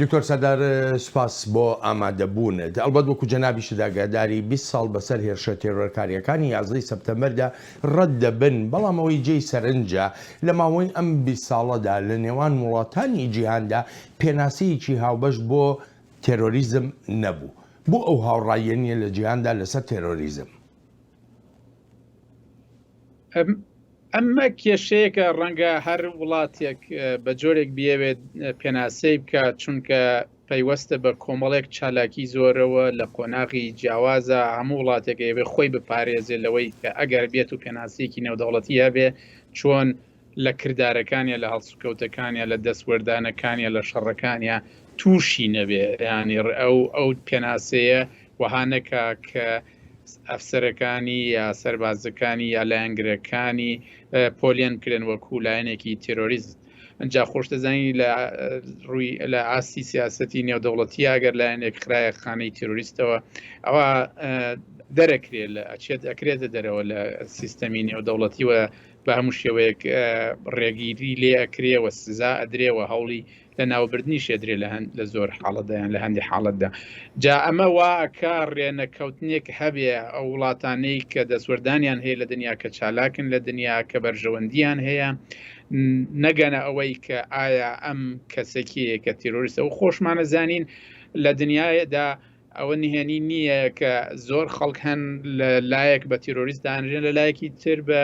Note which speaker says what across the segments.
Speaker 1: دکتۆر سەردار سوپاس بۆ ئامادەبوونت. ئەلبەت وەکو جەنابیش داگاداری 20 ساڵ بەسەر هێرشە تێرۆرکاریەکانی 11 سەپتەمبەردا ڕەت دەبن، بەڵام ئەوەی جێی سەرنجە لە ماوەی ئەم 20 ساڵەدا لە نێوان وڵاتانی جیهاندا پێناسەیەکی هاوبەش بۆ تێرۆریزم نەبوو. بۆ ئەو هاوڕاییە لە جیهاندا لەسەر تێرۆریزم.
Speaker 2: ئەمە کێشەیەکە ڕەنگە هەر وڵاتێک بە جۆرێک بێوێت پێناسەی بکات، چونکە پەیوەستە بە کۆمەڵێک چالاکی زۆرەوە لە قۆناغی جیاوازە هەموو وڵاتێک ئەوێ خۆی بپارێزێت لەوەی کە ئەگەر بێت و پێناسەیەکی نێودەوڵەتی هەبێ چۆن لە کردارەکانیە لە هەڵسوکەوتەکانیە لە دەستوەردانەکانیە لە شەڕەکانیە تووشی نەبێ، ینی ئەو پێناسەیە وەهانەکە کە ئەفسەرەکانی یا سەربازەکانی یا لایەنگرەکانی پۆلیان بکرێن وەکو لایەنێکی تێرۆریزم. ئەجا خۆش دەزانی ڕووی لە ئاسی سیاسەتی نێودەوڵەتی ئەگەر لایەنێک خراە خانەی تێرۆریستەوە ئەوە دەرەکرێت لە ئەکرێتە دەرەوە لە سیستەمی نێودەوڵەتیوە بە هەموو شێوەیەک ڕێگیری لێ ئەکرێەوە سزا ئەدرێەوە هەوڵی لە ناوبردنی شێدرێ لە زۆر حاڵەتدایان لە هەندی حاڵەتدا. جا ئەمە واکە ڕێنەکەوتنێک هەبێ ئەو وڵاتانەی کە دەسوەردانیان هەیە لە دنیا کە چالاکن لە دنیا کە بەرژەوەندیان هەیە نەگەنە ئەوەی کە ئایا ئەم کەسێکیە کە تیرۆریستە و خۆشمانە زانین لە دنیادا ئەوە نهێنی نییە کە زۆر خەڵک هەن لە لایەک بە تیرۆریست دانرێن لە لایەکی تر بە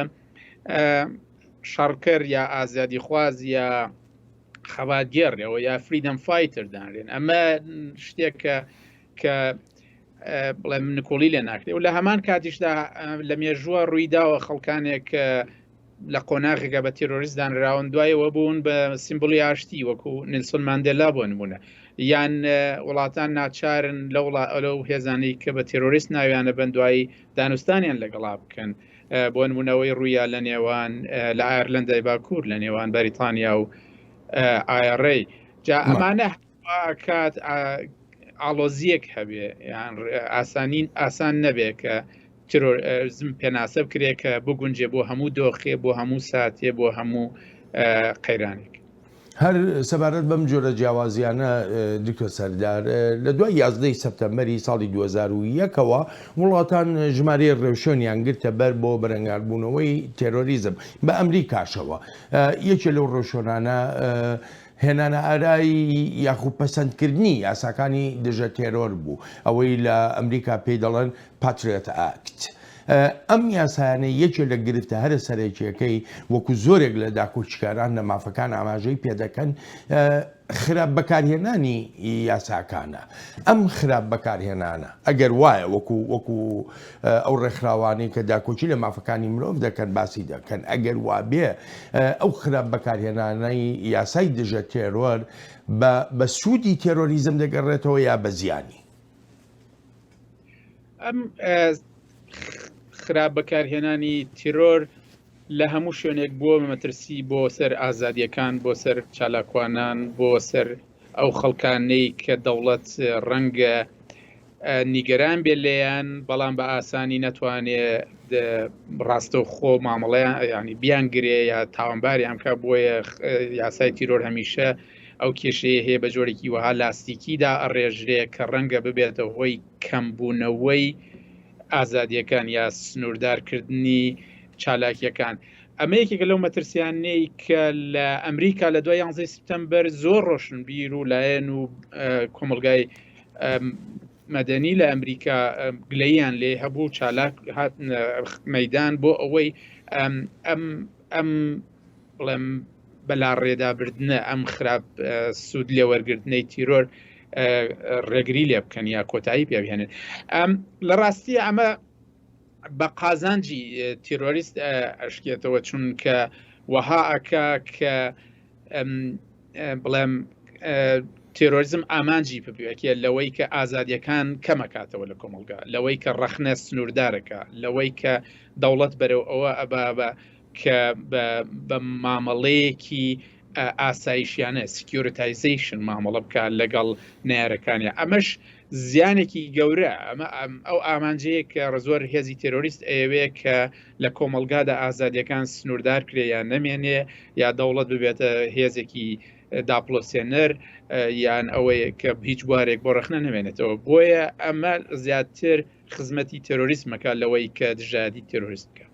Speaker 2: شەڕکەر یا ئازادی خواز یا خەباتگێڕەوە یا فریدەم فایتر دانرێن. ئەمە شتێکە کە بڵێ نکۆڵی لێ ناکرێت و لە هەمان کاتیشدا لە مێژووە ڕوویداوە خەڵکانێک لە قۆناغێکە بە تیرۆریست دانراون دوایەوە بوون بە سیمبڵی ئاشتی وەکو نیلسۆن ماندێلا بۆ نمونە، یان وڵاتان ناچارن لەو هێزانەی کە بە تیرۆریست ناویانە بن دوایی دانوستانیان لەگەڵا بکەن، بۆ نمونەوەی ڕوویە لە نێوان لە ئایرلەندای باکوور لە نێوان بەریتانیا و ئایڕێ. جا ئەمانە کات ئالۆزیەک هەبێ یان ئاسان نەبێ کە تیرۆریزم پێناسە بکرێت کە بگونجێ بۆ هەموو دۆخێ بۆ هەموو ساتێ بۆ هەموو قەیرانێک.
Speaker 1: هەر سەبارەت بەم جۆرە جیاوازیانە دکتۆر سەردار لە دوای 11 سەپتەمبەری ساڵی 2001ەوە وڵاتان ژمارەی ڕێوشۆنیان گرتە بەر بۆ بەرەنگاربوونەوەی تێرۆریزم بە ئەمریکاشەوە. یەکێ لەو ڕێوشۆنانە هێنانە ئارایی یاخود پەسەندکردنی یاساکانی دژە تێرۆر بوو، ئەوەی لە ئەمریکا پێی دەڵێن پاتریۆت ئاکت. ئەم یاسایانە یەکێ لە گرفتە هەرە سەرەکیەکەی وەکو زۆرێک لە داکۆچکاران لە مافەکان ئاماژەی پێدەکەن خراپ بەکارهێنانی یاساکانە. ئەم خراپ بەکارهێنانە ئەگەر وایە وەکو ئەو ڕێکخراوانی کە داکۆچی لە مافەکانی مرۆڤ دەکەن باسی دەکەن، ئەگەر وابێ ئەو خراپ بەکارهێنانەی یاسای دژە تێرۆر بە سوودی تێرۆریزم دەگەڕێتەوە یا بە زیانی؟
Speaker 2: خراپ بەکارهێنانی تیرۆر لە هەموو شوێنێک بۆ مەترسی بۆ سەر ئازادیەکان، بۆ سەر چالاکوانان، بۆ سەر ئەو خەڵکانەی کە دەوڵەت ڕەنگە نیگەران بێ لێیان بەڵام بە ئاسانی نەتوانێت ڕاستەوخۆ مامەڵەیان ینی بیانگرێ یا تاوانباریان کە بۆیە یاسای تیرۆر هەمیشە ئەو کێشەیە هەیە بە جۆرێکی وەها لاستیکیدا ئەڕێژرێ کە ڕەنگە ببێتە هۆی کەمبوونەوەی ئازادیەکان یا سنووردارکردنی چالاکیەکان. ئەمە یەکێکە لەو مەترسیانەی کە لە ئەمریکا لە دوای 11 سپتەمبەر زۆر ڕۆشنبیر و لایەن و کۆمەلگای مەدەنی لە ئەمریکا گلەییان لێ هەبوو چالاک هات مەیدان بۆ ئەوەی ئەم بڵێم بەلاڕێدابردنە ئەم خراپ سوود لێوەرگرتنەی تیرۆر ڕێگری لێ بکەن یا کۆتایی پێبهێنن. لە ڕاستی ئەمە بە قازانجی تیرۆریست ئەشکێتەوە، چونکە وەها ئەکا کە بڵێم تیرۆریزم ئامانجی ببووەکە لەوەی کە ئازادیەکان کەمەکاتەوە لە کۆمەلگا، لەوەی کە ڕەخنە سنووردارەکە، لەوەی کە دەوڵەت بەرەو ئەوە ئەبابە کە بە مامەڵەیەکی ئاسایشیانە سکیۆرتایزیشن مامەڵە بکە لەگەڵ نارەکانی. ئەمەش زیانێکی گەورە. ئەو ئامانجەیە کە زۆر هێزی تێرۆریست ئەوەیە کە لە کۆمەلگادا ئازادیەکان سنووردار کرێ یا نەمێنێ یا دەوڵەت ببێتە هێزێکی داپلۆسێنەر یان ئەوەیە کە هیچ بوارێک بۆ ڕخنە نەمێنێتەوە بۆیە ئەمە زیاتر خزمەتی تێرۆریسمەکە لەوەی کە دژادی تێرۆریستکە.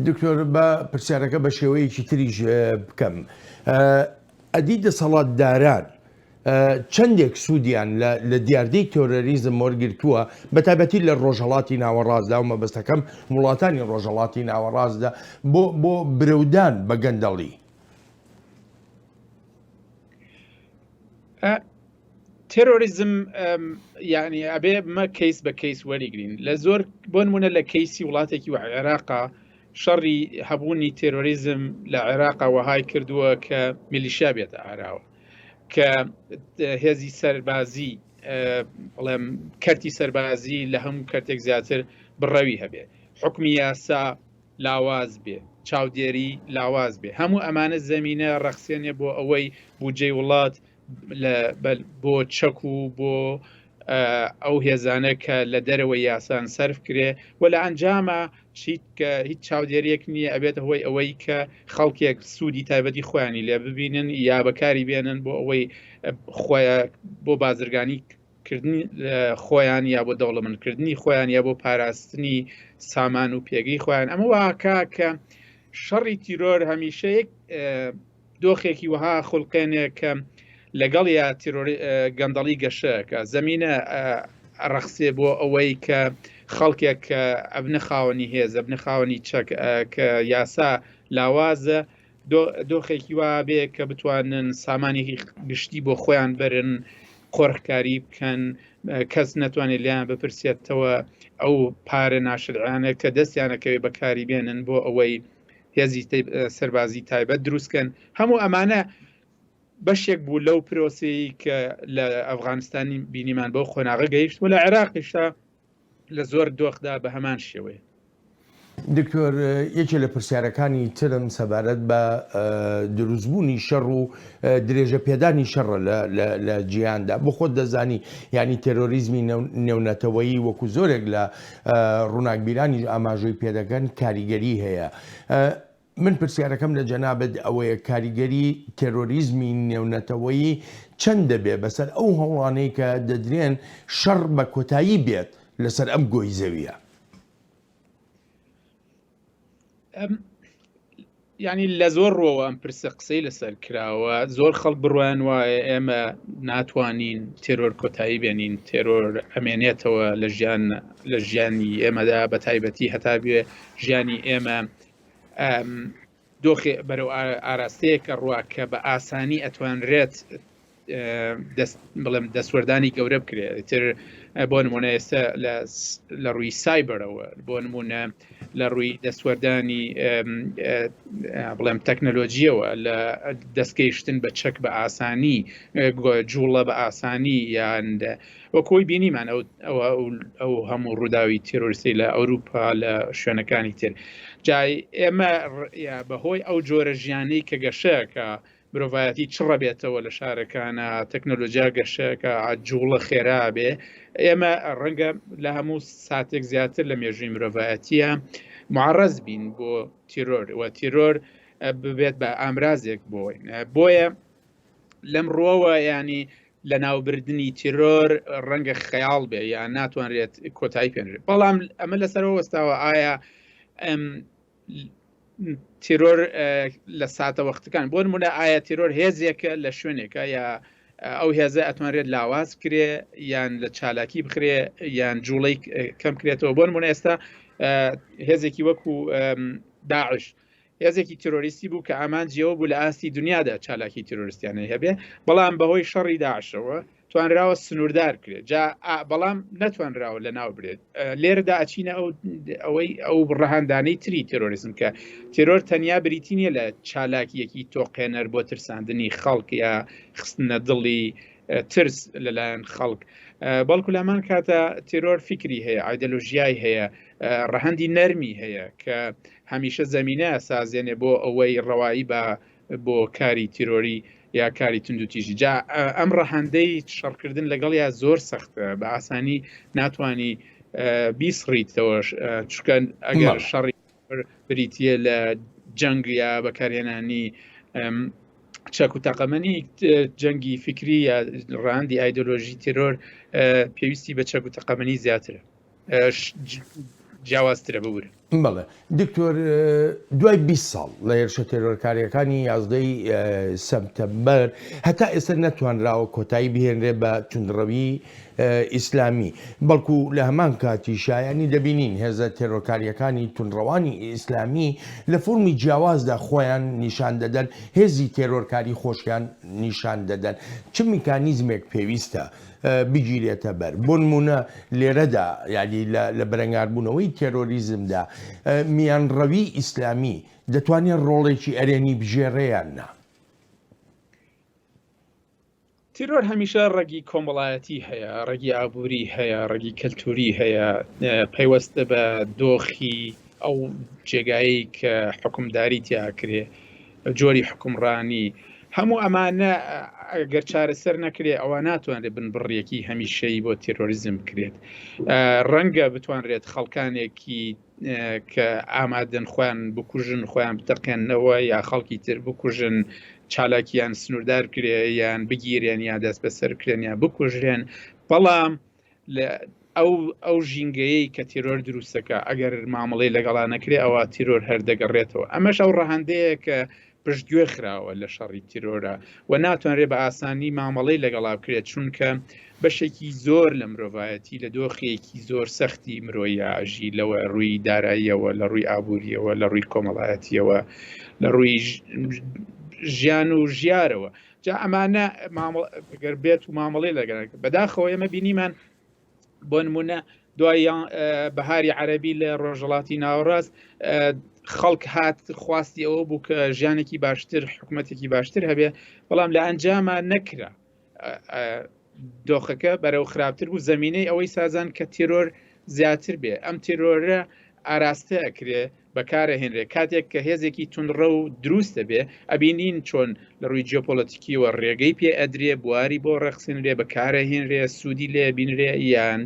Speaker 1: دکتۆر بە پرسیارەکە بە شێوەیەکی تریش بکەم ئەدی دەسەڵاتداران چەندێک سوودیان لە دیاردەی تۆرەریزم وەرگرتووە بە تایبەتی لە ڕۆژهەڵاتی ناوەڕاستدا و مەبەستەکەم وڵاتانی ڕۆژهەڵاتی ناوەڕاستدا بۆ برەودان بە گەندەڵی.
Speaker 2: تێرۆریزم یعنی ئەبێ مە کەیس بە کەیس وەریگرین لە زۆر بۆ نمونە لە کەیسی وڵاتێکی و عێراقا شەڕی هەبوونی تێرۆریزم لە عێراقا وەهای کردووە کە میلیشیا بێتە ئاراوە کە هێزی سەربازی بڵێم کەرتی سەربازی لە هەموو کەرتێک زیاتر بڕەوی هەبێ حکمی یاسا لاواز بێ چاودێری لاواز بێ هەموو ئەمانە زەمینە ڕەخسێنێ بۆ ئەوەی بودجەی وڵات بۆ چەک و بۆ ئەو هێزانە کە لە دەرەوەی یاسان سەرف کرێ و لە ئەنجامە هیچ چاودێریەک نییە ئەبێتە هۆی ئەوەی کە خەڵکێک سوودی تایبەتی خۆیانی لێ ببینن یا بەکاری بێنن بۆ ئەوەی بۆ بازرگانی کردنی خۆیان یا بۆ دەوڵەمەندکردنی خۆیان یا بۆ پاراستنی سامان و پێگەی خۆیان ئەمە واکە کە شەڕی تیرۆر هەمیشەیەک دۆخێکی وها خوڵقێنێ کە لەگەڵ یا گەندەڵی گەشەکە زەمینە ڕەخسێ بۆ ئەوەی کە خەڵکێک ئەبنە خاوەنی هێز ئەبنە خاوەنی چەک کە یاسا لاوازە دۆخێکی وا بێ کە بتوانن سامانێکی گشتی بۆ خۆیان برن قۆڕکاری بکەن کەس نەتوانێت لیان بپرسێتەوە ئەو پارە ناشرعانە کە دەستیانەکەوێ بەکاری بێنن بۆ ئەوەی هێزی سەربازی تایبەت دروستکەن هەموو ئەمانە بەشێک بوو لەو پرۆسی کە لە ئەفغانستانی بینیمان بۆ خۆناغە گەیشت و لە عێراقیشتا لە زۆر دۆخدا بە هەمان شێوەیە.
Speaker 1: دکتۆر یەکێ لە پرسیارەکانی ترم سەبارەت بە دروستبوونی شەڕ و درێژە پێدانی شەڕە لە جیهاندا بۆ خۆت دەزانی ینی تێرۆریزمی نێونەتەوەیی وەکو زۆرێک لە ڕووناکبیرانی ئاماژەی پێدەکەن کاریگەری هەیە. من پرسیارەکەم لە جەنابەت ئەوەیە کاریگەری تێرۆریزمی نێونەتەوەیی چەند دەبێ بەسەر ئەو هەوڵانەی کە دەدرێن شەڕ بە کۆتایی بێت لەسەر ئەم گۆی زەویە.
Speaker 2: ینی لە زۆر ڕۆوە ئەم پرسە قسەی لەسەر کراوە زۆر خەڵک بڕوان وایە ئێمە ناتوانین تێرۆر کۆتایی بێنین تێرۆر ئەمێنێتەوە لە ژیانی ئێمەدا بە تایبەتی هەتا بێ ژیانی ئێمە دۆخێ بەرەو ئاراستەیەکە ڕوا کە بە ئاسانی ئەتوانرێت بڵێم دەسوەردانی گەورە بکرێت تر بۆ نمونە ئێستا لە ڕووی سایبەرەوە بۆ نمونە لە ڕووی دەسوەردانی بڵێم تەکنەلۆژیەوە لە دەستگەیشتن بە چەک بە ئاسانی جوڵە بە ئاسانی یان وەکۆی بینیمان ئەو هەموو ڕووداوی تێرۆریستی لە ئەوروپا لە شوێنەکانی تر جای ئێمە بەهۆی ئەو جۆرە ژیانەی کە گەشەکە مرۆڤایەتی چڕە بێتەوە لە شارەکانە تەکنۆلۆژیا گەشەکە جوڵە خێرا بێ ئێمە ڕەنگە لە هەموو ساتێک زیاتر لە مێژووی مرۆڤایەتیە معڕەز بین بۆ تیرۆر و تیرۆر ببێت بە ئامرازێک بۆیە لەم ڕۆوە ینی لە ناوبردننی تیرۆر ڕەنگە خەیاڵ بێ یان ناتوانرێت کۆتایی پێنرێت بەڵام ئەمە لەسەرەوە وەستاوە ئایا تیرۆر لە ساتە وەختەکان بۆ نمونە ئایا تیرۆر هێزێکە لە شوێنێکە یا ئەو هێزە ئەتوانرێت لاواز کرێ یان لە چالاکی بخرێ یان جوڵەی کەم کرێتەوە بۆ نمونە ئێستا هێزێکی وەکو داعش هێزێکی تیرۆریستی بوو کە ئامانجیەوە بوو لە ئاستی دنیادا چالاکی تیرۆریستیانە هەبێ بەڵام بەهۆی شەڕی داعشەوە توانراوە سنووردار کرێت جا بەڵام نەتوانراوە لە ناو برێت لێرەدا ئەچینە ئەو ڕەهاندانەی تری تێرۆریزم کە تێرۆر تەنیا بریتی نیە لە چالاکیەکی تۆقێنەر بۆ ترساندنی خەڵک یا خستنە دڵی ترس لەلایەن خەڵک بەڵکو لامان کاتە تێرۆر فکری هەیە ئایدۆلۆژیای هەیە ڕەهەندی نەرمی هەیە کە هەمیشە زەمینە سازێنێ بۆ ئەوەی ڕەوایی بۆ کاری تیرۆری یا کاری تونند و تیژی جا ئەم ڕەهەندەی شەڕکردن لەگەڵ یا زۆر سەختە بە ئاسانی ناتوانی بیسڕیتەوە چکە ئەگەر شەڕی بریتە لە جەنگ یا بەکارهێنانی چاک و تاقەمەنی جەنگی فکری یا ڕاندی ئایدۆلۆژی تێرۆر پێویستی بە چەک و تەقەمەنی زیاترە جیاوازترە ببورە.
Speaker 1: بەڵێ دکتۆر دوای 20 ساڵ لە هێرشە تێرۆرکاریەکانی 11 سەپتەمبەر هەتا ئێستا نەتوانراوە کۆتایی بهێنرێ بە توندڕەوی ئیسلامی بەڵکو لە هەمان کاتی شایانی دەبینین هێزە تێرۆرکاریەکانی تونڕەوانی ئیسلامی لە فۆرمی جیاوازدا خۆیان نیشان دەدەن هێزی تێرۆرکاری خۆشیان نیشان دەدەن چ میکانیزمێک پێویستە بگیرێتە بەر بۆ نمونە لێرەدا یعنی لە بەرەنگاربوونەوەی تێرۆریزمدا میانڕەوی ئیسلامی دەتوانێت ڕۆڵێکی ئەرێنی بژێڕێیان نا.
Speaker 2: تیرۆر هەمیشە ڕێگی کۆمەڵایەتی هەیە، ڕێگی ئابووری هەیە، ڕێگی کەلتوری هەیە، پەیوەستە بە دۆخی ئەو جێگایی کە حکومداری تیاکرێ جۆری حکومڕانی هەموو ئەمانە ئەگەر چارەسەر نەکرێ ئەوە ناتوانێت بنبڕیەکی هەمیشەی بۆ تێرۆریزم بکرێت. ڕەنگە بتوانرێت خەڵکانێکی کە ئامادەن خۆیان بکوژن خۆیان بتەقێنەوە یا خەڵکی تر بکوژن چالاکیان سنووردار کرێ یان بگیرێن یا دەست بەسەرکرێن یا بکوژرێن بەڵام ئەو ژینگەیەی کە تیرۆر دروستەکە ئەگەر مامەڵەی لەگەڵا نەکرێ ئەوە تیرۆر هەردەگەڕێتەوە. ئەمەش ئەو ڕەهەندەیە کە پشتگوێ خراوە لە شەڕی تیرۆرە و ناتوانرێت بە ئاسانی مامەڵەی لەگەڵا بکرێت چونکە بەشێکی زۆر لە مرۆڤایەتی لە دۆخێکی زۆر سەختی مرۆیە ئاژی لەوە ڕووی داراییەوە لە ڕووی ئابووریەوە لە ڕووی کۆمەڵایەتیەوە لە ڕووی ژیان و ژیارەوە جا ئەمانە گەر بێت و مامەڵەی لەگەڵ بەداخەوە ئێمە بینیمان بۆ نمونە دوای بەهاری عەرەبی لە ڕۆژهەڵاتی ناوەڕاست خەڵک هات خواستی ئەوە بوو کە ژیانێکی باشتر حکوومەتێکی باشتر هەبێ بەڵام لە ئەنجامە نەکرا دۆخەکە بەرەو خراپتر بوو زەمینەی ئەوەی سازان کە تیرۆر زیاتر بێ ئەم تیرۆرە ئاراستە ئەکرێ بەکارەهێنرێ کاتێک کە هێزێکی تونڕە و دروستە بێ ئەبینین چۆن لە ڕووی جیۆپۆلەتیکیەوە ڕێگەی پێ ئەدرێ بواری بۆ ڕەخسێنرێ بەکارەهێنرێ سوودی لێ بینرێ یان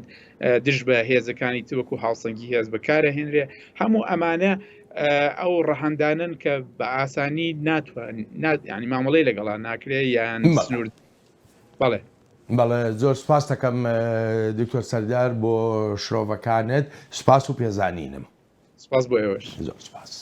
Speaker 2: دژ بە هێزەکانی تۆکو هاوسەنگی هێز بەکارەهێنرێ هەموو ئەمانە ئەو ڕەهەندانن کە بە ئاسانی ینی مامەڵەی لەگەڵا ناکرێ یان سنوور بەڵێ.
Speaker 1: بەڵێ زۆر سپاس دەکەم دکتۆر سەردار بۆ شرۆڤەکانت سپاس و پێزانینم.
Speaker 2: سپاس بۆ ئێوەش
Speaker 1: زۆر سپاس.